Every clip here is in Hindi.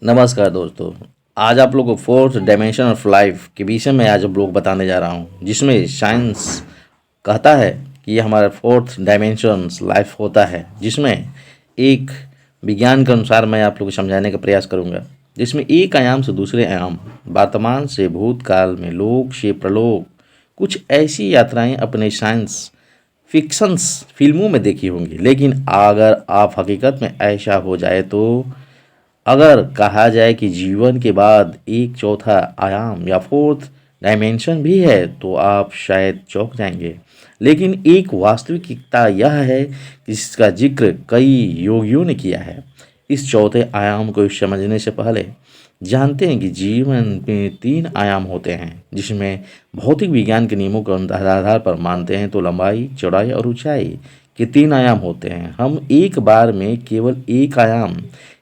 नमस्कार दोस्तों। आज आप लोग को फोर्थ डायमेंशन ऑफ लाइफ के विषय में आज आप लोग बताने जा रहा हूँ, जिसमें साइंस कहता है कि ये हमारा फोर्थ डायमेंशन लाइफ होता है, जिसमें एक विज्ञान के अनुसार मैं आप लोग को समझाने का प्रयास करूँगा, जिसमें एक आयाम से दूसरे आयाम, वर्तमान से भूतकाल में, लोक से प्रलोक, कुछ ऐसी यात्राएं अपने साइंस फिक्शंस फिल्मों में देखी होंगी। लेकिन अगर आप हकीकत में ऐसा हो जाए तो अगर कहा जाए कि जीवन के बाद एक चौथा आयाम या फोर्थ डायमेंशन भी है तो आप शायद चौंक जाएंगे। लेकिन एक वास्तविकता यह है कि जिसका जिक्र कई योगियों ने किया है। इस चौथे आयाम को समझने से पहले जानते हैं कि जीवन में तीन आयाम होते हैं, जिसमें भौतिक विज्ञान के नियमों के आधार पर मानते हैं तो लंबाई, चौड़ाई और ऊंचाई के तीन आयाम होते हैं। हम एक बार में केवल एक आयाम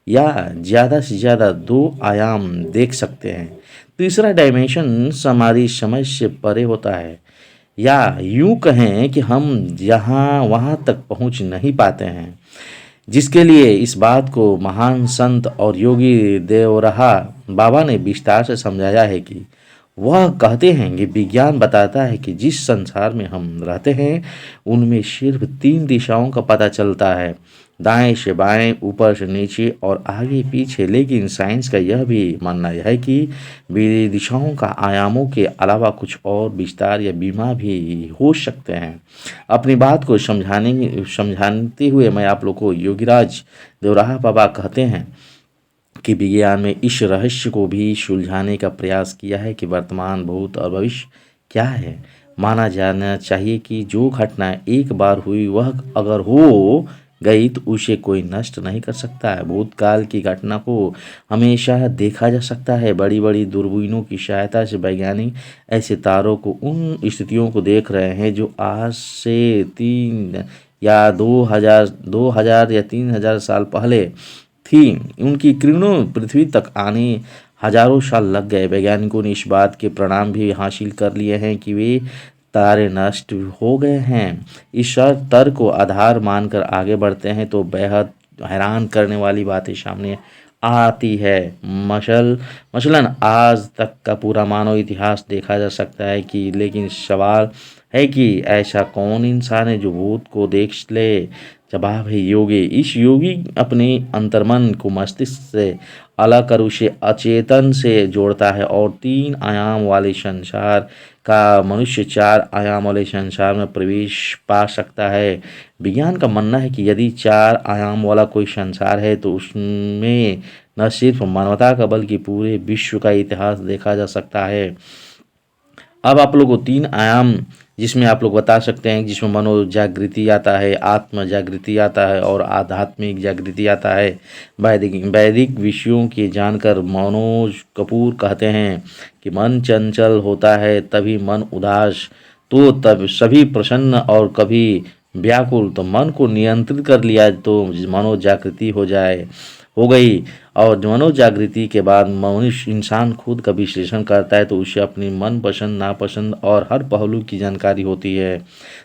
या ज़्यादा से ज़्यादा दो आयाम देख सकते हैं। तीसरा डायमेंशन हमारी समझ से परे होता है, या यूं कहें कि हम यहाँ वहाँ तक पहुँच नहीं पाते हैं। जिसके लिए इस बात को महान संत और योगी देवरहा बाबा ने विस्तार से समझाया है कि वह कहते हैं कि विज्ञान बताता है कि जिस संसार में हम रहते हैं उनमें सिर्फ तीन दिशाओं का पता चलता है, दाएं से बाएं, ऊपर से नीचे और आगे पीछे। लेकिन साइंस का यह भी मानना है कि दिशाओं का आयामों के अलावा कुछ और विस्तार या बीमा भी हो सकते हैं। अपनी बात को समझाते हुए मैं आप लोग को योगीराज देवराहा बाबा कहते हैं कि विज्ञान में इस रहस्य को भी सुलझाने का प्रयास किया है कि वर्तमान, भूत और भविष्य क्या है। माना जाना चाहिए कि जो घटना एक बार हुई वह अगर हो गई तो उसे कोई नष्ट नहीं कर सकता है। भूतकाल की घटना को हमेशा देखा जा सकता है। बड़ी बड़ी दूरबीनों की सहायता से वैज्ञानिक ऐसे तारों को, उन स्थितियों को देख रहे हैं जो आज से 2000 या 3000 साल पहले थी। उनकी किरणों पृथ्वी तक आने हजारों साल लग गए। वैज्ञानिकों ने इस बात के परिणाम भी हासिल कर लिए हैं कि वे तारे नष्ट हो गए हैं। इस तर्क को आधार मानकर आगे बढ़ते हैं तो बेहद हैरान करने वाली बातें सामने आती है। मसलन आज तक का पूरा मानव इतिहास देखा जा सकता है कि, लेकिन सवाल है कि ऐसा कौन इंसान है जो भूत को देख ले। जवाब है योगी। इस योगी अपने अंतर्मन को मस्तिष्क से अलग कर उसे अचेतन से जोड़ता है और तीन आयाम वाले संसार का मनुष्य चार आयाम वाले संसार में प्रवेश पा सकता है। विज्ञान का मानना है कि यदि चार आयाम वाला कोई संसार है तो उसमें न सिर्फ मानवता का बल्कि पूरे विश्व का इतिहास देखा जा सकता है। अब आप लोग को तीन आयाम जिसमें आप लोग बता सकते हैं, जिसमें मनोजागृति आता है, आत्म जागृति आता है और आध्यात्मिक जागृति आता है। वैदिक विषयों के जानकर मनोज कपूर कहते हैं कि मन चंचल होता है तभी मन उदास, तो तब सभी प्रसन्न और कभी व्याकुल। तो मन को नियंत्रित कर लिया तो मनोजागृति हो गई। और मनोजागृति के बाद मनुष्य इंसान खुद का विश्लेषण करता है तो उसे अपनी मनपसंद, नापसंद और हर पहलू की जानकारी होती है।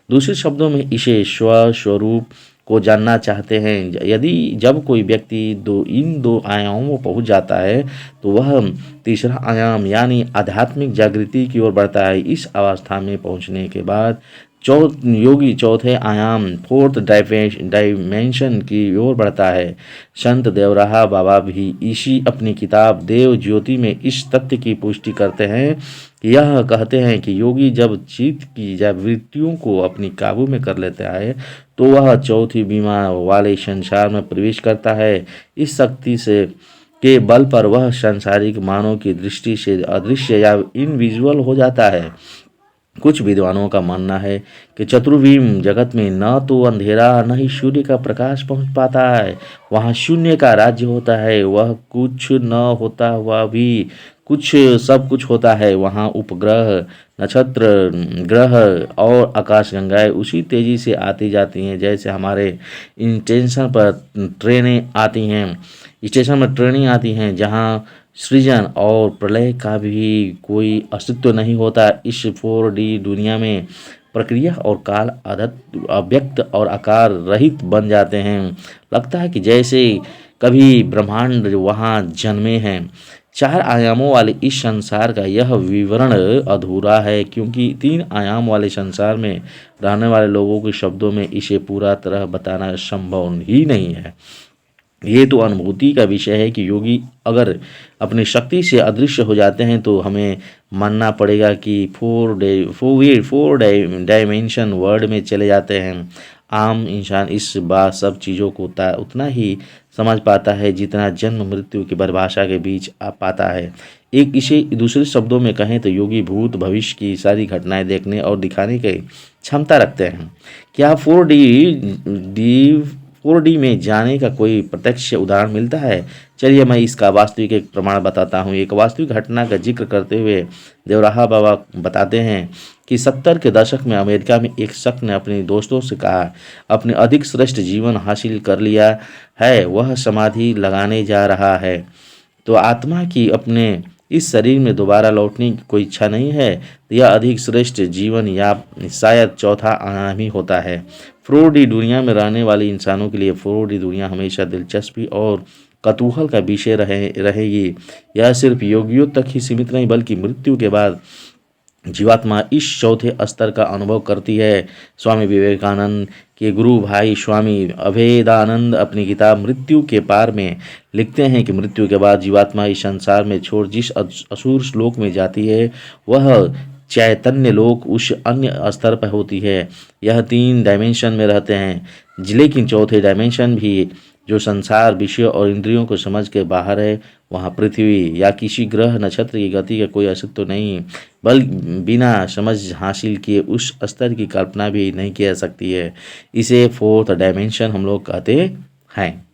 दूसरे शब्दों में इसे स्वस्वरूप को जानना चाहते हैं। जब कोई व्यक्ति इन दो आयामों पर पहुंच जाता है तो वह तीसरा आयाम यानी आध्यात्मिक जागृति की ओर बढ़ता है। इस अवस्था में पहुंचने के बाद योगी चौथे आयाम फोर्थ डायमेंशन की ओर बढ़ता है। संत देवराहा बाबा भी इसी अपनी किताब देव ज्योति में इस तथ्य की पुष्टि करते हैं। यह कहते हैं कि योगी जब चित्त की वृत्तियों को अपनी काबू में कर लेता है तो वह चौथी बीमा वाले संसार में प्रवेश करता है। इस शक्ति से के बल पर वह सांसारिक मानव की दृष्टि से अदृश्य या इनविजुअल हो जाता है। कुछ विद्वानों का मानना है कि चतुर्विम जगत में न तो अंधेरा न ही सूर्य का प्रकाश पहुंच पाता है। वहाँ शून्य का राज्य होता है। वह कुछ न होता हुआ भी कुछ सब कुछ होता है। वहाँ उपग्रह, नक्षत्र, ग्रह और आकाशगंगाएं उसी तेजी से आती जाती हैं जैसे हमारे स्टेशन पर ट्रेनें आती हैं जहाँ सृजन और प्रलय का भी कोई अस्तित्व नहीं होता। इस 4D दुनिया में प्रक्रिया और काल अव्यक्त और आकार रहित बन जाते हैं। लगता है कि जैसे कभी ब्रह्मांड वहाँ जन्मे हैं। 4 आयामों वाले इस संसार का यह विवरण अधूरा है, क्योंकि 3 आयाम वाले संसार में रहने वाले लोगों के शब्दों में इसे पूरा तरह बताना संभव ही नहीं है। ये तो अनुभूति का विषय है कि योगी अगर अपनी शक्ति से अदृश्य हो जाते हैं तो हमें मानना पड़ेगा कि फोर डायमेंशन वर्ल्ड में चले जाते हैं। आम इंसान इस बात सब चीज़ों को उतना ही समझ पाता है जितना जन्म मृत्यु की परिभाषा के बीच आ पाता है। एक इसे दूसरे शब्दों में कहें तो योगी भूत भविष्य की सारी घटनाएं देखने और दिखाने की क्षमता रखते हैं। क्या 4D में जाने का कोई प्रत्यक्ष उदाहरण मिलता है? चलिए मैं इसका वास्तविक एक प्रमाण बताता हूँ। एक वास्तविक घटना का जिक्र करते हुए देवराहा बाबा बताते हैं कि 70 के दशक में अमेरिका में एक शख्स ने अपने दोस्तों से कहा, अपने अधिक श्रेष्ठ जीवन हासिल कर लिया है, वह समाधि लगाने जा रहा है, तो आत्मा की अपने इस शरीर में दोबारा लौटने की कोई इच्छा नहीं है। यह अधिक श्रेष्ठ जीवन या शायद चौथा आयाम ही होता है। 4D दुनिया में रहने वाले इंसानों के लिए 4D दुनिया हमेशा दिलचस्पी और कतूहल का विषय रहेगी। यह सिर्फ योगियों तक ही सीमित नहीं, बल्कि मृत्यु के बाद जीवात्मा इस चौथे स्तर का अनुभव करती है। स्वामी विवेकानंद के गुरु भाई स्वामी अभेदानंद अपनी किताब मृत्यु के पार में लिखते हैं कि मृत्यु के बाद जीवात्मा इस संसार में छोड़ जिस असुर लोक में जाती है, वह चैतन्य लोक उस अन्य स्तर पर होती है। यह 3 डायमेंशन में रहते हैं, लेकिन चौथे डायमेंशन भी जो संसार विषय और इंद्रियों को समझ के बाहर है, वहाँ पृथ्वी या किसी ग्रह नक्षत्र की गति का कोई अस्तित्व नहीं, बल्कि बिना समझ हासिल किए उस स्तर की कल्पना भी नहीं की जा सकती है। इसे 4th डायमेंशन हम लोग कहते हैं।